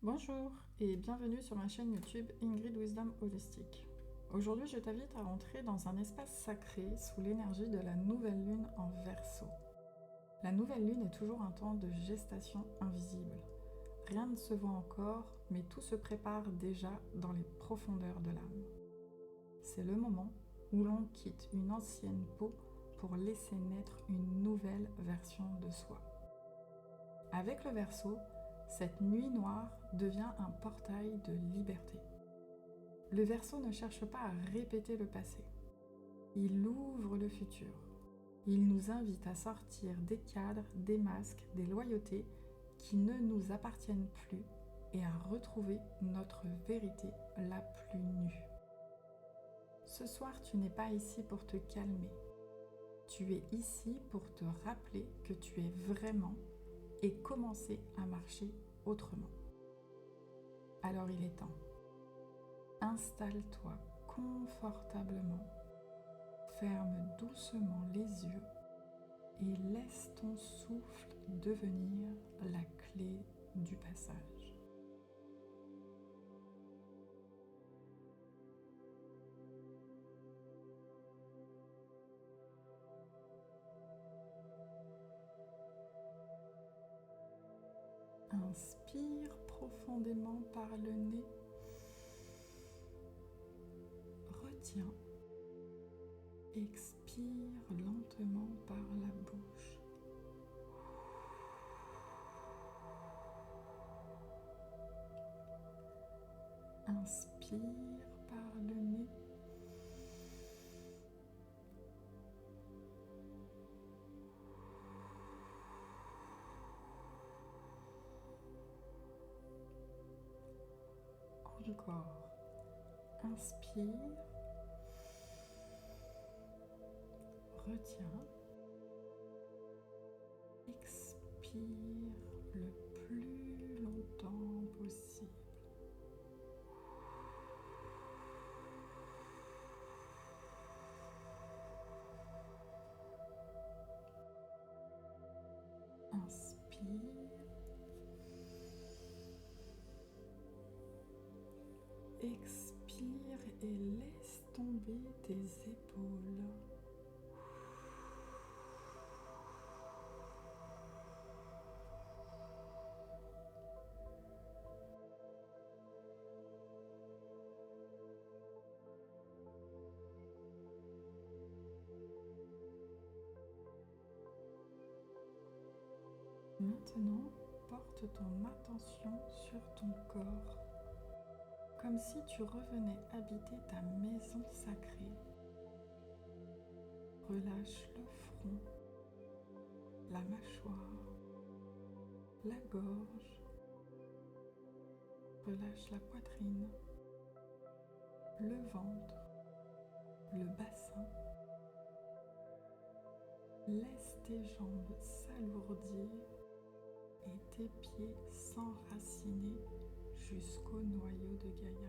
Bonjour et bienvenue sur ma chaîne YouTube Ingrid Wisdom Holistic. Aujourd'hui, je t'invite à entrer dans un espace sacré sous l'énergie de la nouvelle lune en Verseau. La nouvelle lune est toujours un temps de gestation invisible. Rien ne se voit encore, mais tout se prépare déjà dans les profondeurs de l'âme. C'est le moment où l'on quitte une ancienne peau pour laisser naître une nouvelle version de soi. Avec le Verseau, cette nuit noire devient un portail de liberté. Le Verseau ne cherche pas à répéter le passé. Il ouvre le futur. Il nous invite à sortir des cadres, des masques, des loyautés qui ne nous appartiennent plus et à retrouver notre vérité la plus nue. Ce soir, tu n'es pas ici pour te calmer. Tu es ici pour te rappeler que tu es vraiment et commencer à marcher autrement. Alors il est temps. Installe-toi confortablement, ferme doucement les yeux et laisse ton souffle devenir la clé du passage. Inspire profondément par le nez. Retiens. Expire lentement par la bouche. Inspire par le nez. Encore. Inspire. Retiens. Expire le plus longtemps possible. Inspire. Expire et laisse tomber tes épaules. Maintenant, porte ton attention sur ton corps, comme si tu revenais habiter ta maison sacrée. Relâche le front, la mâchoire, la gorge. Relâche la poitrine, le ventre, le bassin. Laisse tes jambes s'alourdir et tes pieds s'enraciner jusqu'au noyau de Gaïa.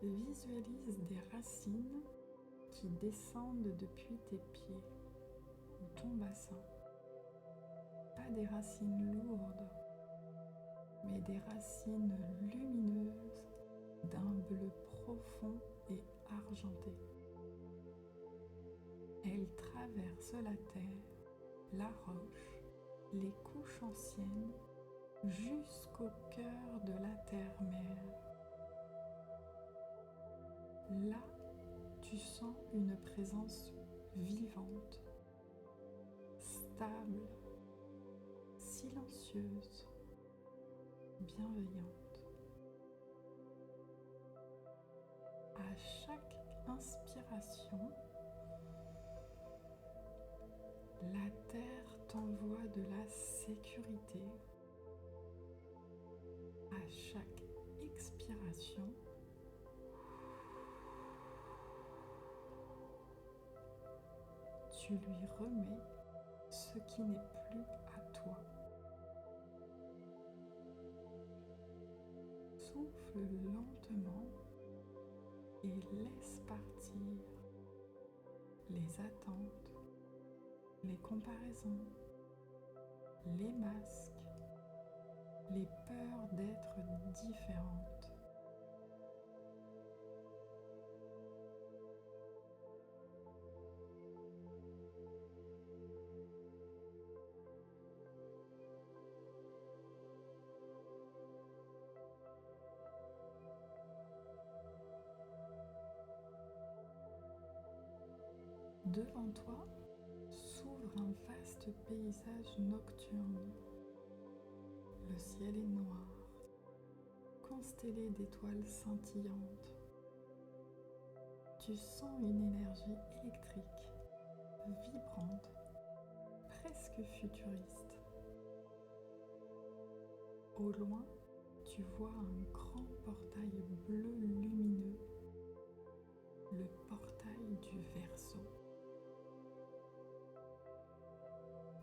Visualise des racines qui descendent depuis tes pieds ou ton bassin. Pas des racines lourdes, mais des racines lumineuses d'un bleu profond et argenté. Elles traversent la terre, la roche, les couches anciennes, jusqu'au cœur de la terre-mère. Là, tu sens une présence vivante, stable, silencieuse, bienveillante. À chaque inspiration, la terre t'envoie de la sécurité. À chaque expiration, tu lui remets ce qui n'est plus à toi. souffle lentement et laisse partir les attentes, les comparaisons, les masques, les peurs d'être différentes. Devant toi s'ouvre un vaste paysage nocturne. Le ciel est noir, constellé d'étoiles scintillantes. Tu sens une énergie électrique, vibrante, presque futuriste. Au loin, tu vois un grand portail bleu lumineux, le portail du Verseau.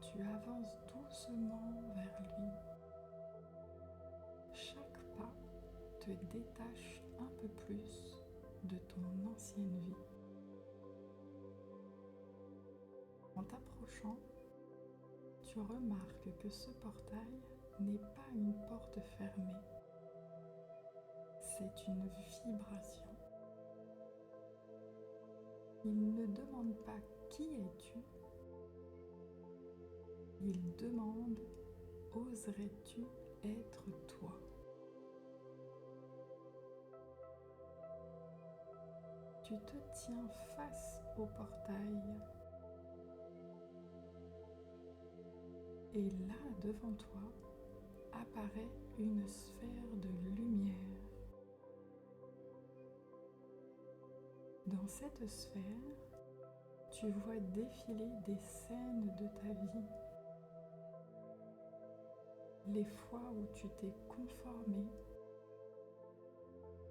Tu avances doucement vers lui. Chaque pas te détache un peu plus de ton ancienne vie. En t'approchant, tu remarques que ce portail n'est pas une porte fermée, c'est une vibration. Il ne demande pas qui es-tu, il demande oserais-tu être toi? Tu te tiens face au portail et là devant toi apparaît une sphère de lumière. Dans cette sphère, tu vois défiler des scènes de ta vie. Les fois où tu t'es conformé,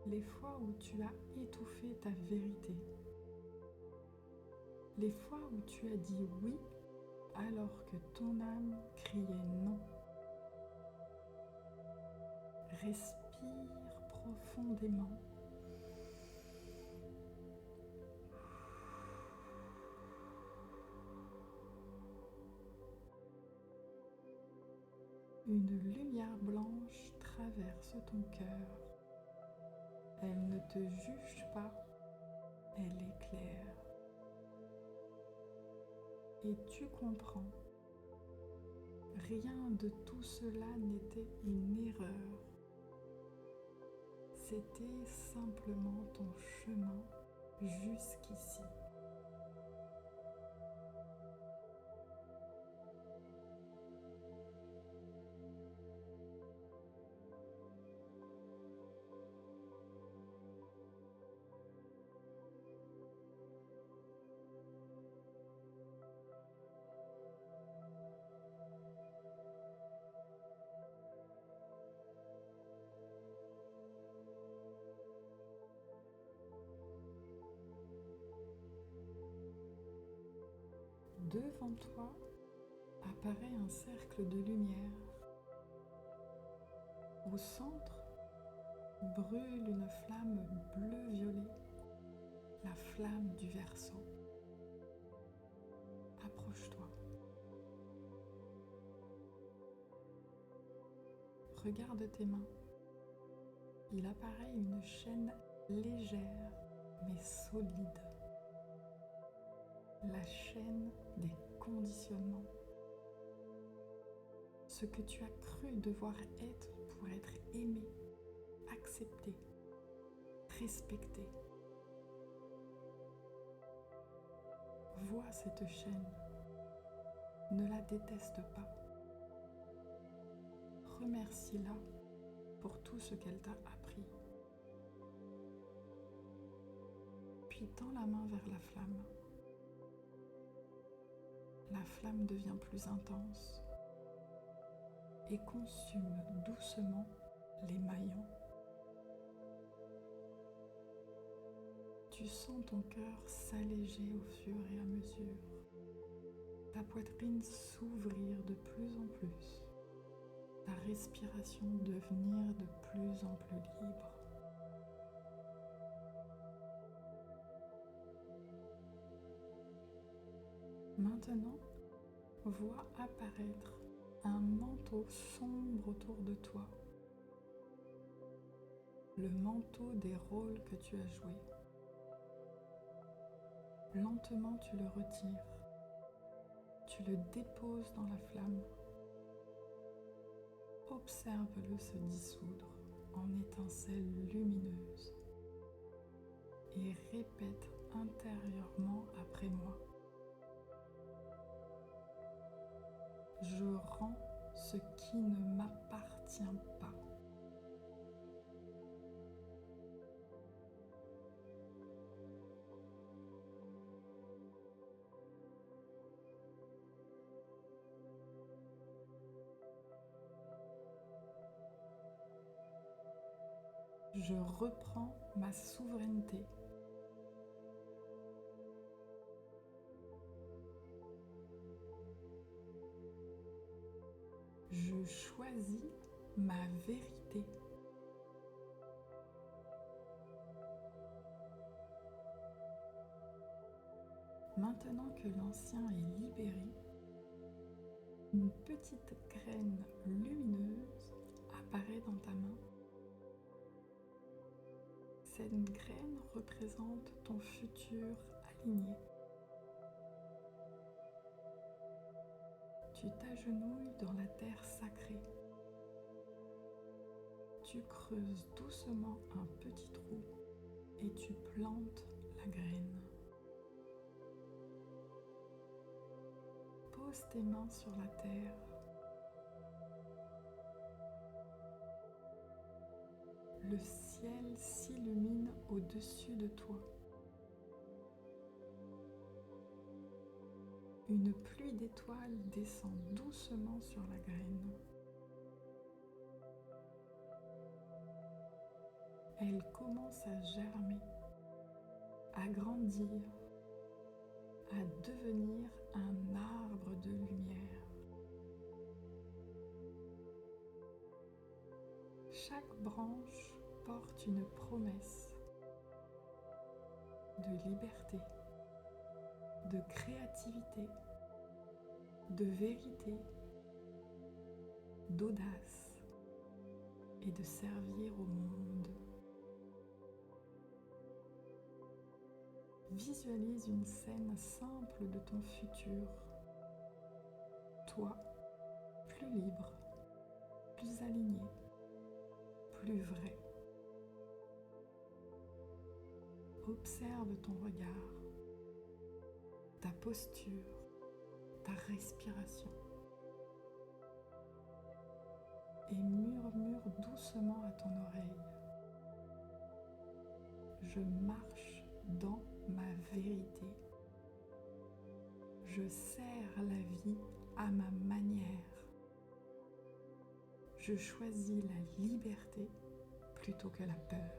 les fois où tu as étouffé ta vérité, les fois où tu as dit oui alors que ton âme criait non. Respire profondément. Une lumière blanche traverse ton cœur. Elle ne te juge pas, elle éclaire. Et tu comprends, rien de tout cela n'était une erreur. C'était simplement ton chemin jusqu'ici. Devant toi apparaît un cercle de lumière. Au centre brûle une flamme bleu-violet, la flamme du Verseau. Approche-toi. Regarde tes mains. Il apparaît une chaîne légère mais solide. La chaîne des conditionnements. Ce que tu as cru devoir être pour être aimé, accepté, respecté. Vois cette chaîne. Ne la déteste pas. Remercie-la pour tout ce qu'elle t'a appris. Puis tends la main vers la flamme. La flamme devient plus intense et consume doucement les maillons. Tu sens ton cœur s'alléger au fur et à mesure, ta poitrine s'ouvrir de plus en plus, ta respiration devenir de plus en plus libre. Maintenant, vois apparaître un manteau sombre autour de toi, le manteau des rôles que tu as joués. Lentement, tu le retires, tu le déposes dans la flamme. Observe-le se dissoudre en étincelles lumineuses et répète intérieurement après moi. Je rends ce qui ne m'appartient pas. Je reprends ma souveraineté. Je choisis ma vérité. Maintenant que l'ancien est libéré, une petite graine lumineuse apparaît dans ta main. Cette graine représente ton futur aligné. Tu t'agenouilles dans la terre sacrée. Tu creuses doucement un petit trou et tu plantes la graine. Pose tes mains sur la terre. Le ciel s'illumine au-dessus de toi. Une pluie d'étoiles descend doucement sur la graine. Elle commence à germer, à grandir, à devenir un arbre de lumière. Chaque branche porte une promesse de liberté, de créativité, de vérité, d'audace et de servir au monde. Visualise une scène simple de ton futur. Toi, plus libre, plus aligné, plus vrai. Observe ton regard, ta posture, ta respiration et murmure doucement à ton oreille. Je marche dans ma vérité. Je sers la vie à ma manière. Je choisis la liberté plutôt que la peur.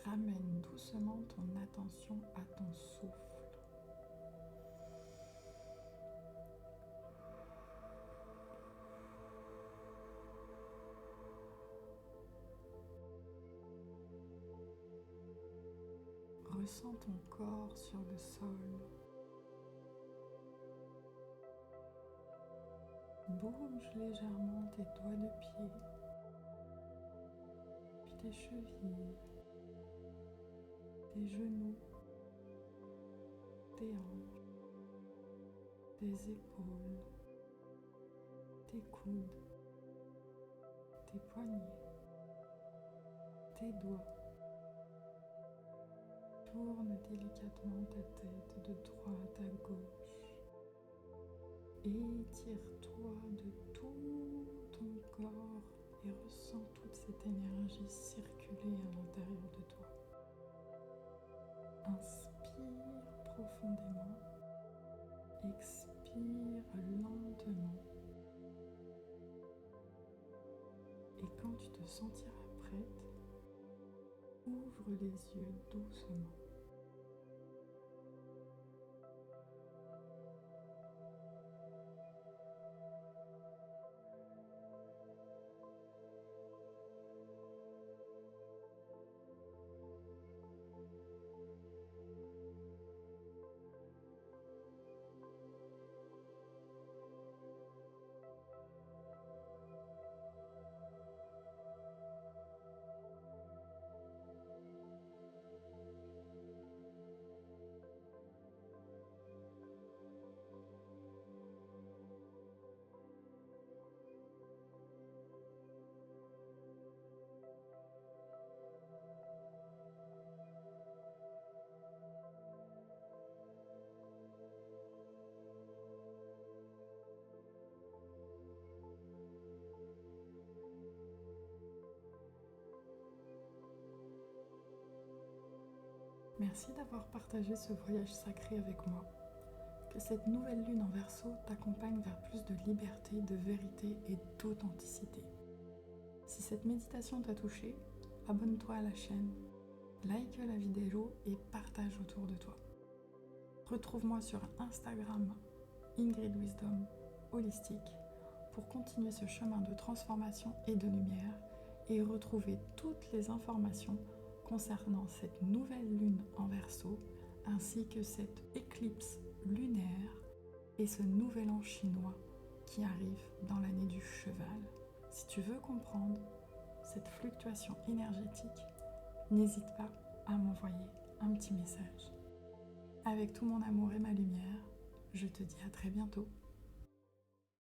Ramène doucement ton attention à ton souffle. Ressens ton corps sur le sol. Bouge légèrement tes doigts de pied, puis tes chevilles, tes genoux, tes hanches, tes épaules, tes coudes, tes poignets, tes doigts. Tourne délicatement ta tête de droite à gauche. Étire-toi de tout ton corps et ressens toute cette énergie circuler à l'intérieur de toi. Inspire profondément, expire lentement. Et quand tu te sentiras prête, ouvre les yeux doucement. Merci d'avoir partagé ce voyage sacré avec moi. Que cette nouvelle lune en Verseau t'accompagne vers plus de liberté, de vérité et d'authenticité. Si cette méditation t'a touché, abonne-toi à la chaîne, like la vidéo et partage autour de toi. Retrouve-moi sur Instagram Ingrid Wisdom Holistique pour continuer ce chemin de transformation et de lumière et retrouver toutes les informations concernant cette nouvelle lune en Verseau ainsi que cette éclipse lunaire et ce nouvel an chinois qui arrive dans l'année du cheval. Si tu veux comprendre cette fluctuation énergétique, n'hésite pas à m'envoyer un petit message. Avec tout mon amour et ma lumière, je te dis à très bientôt.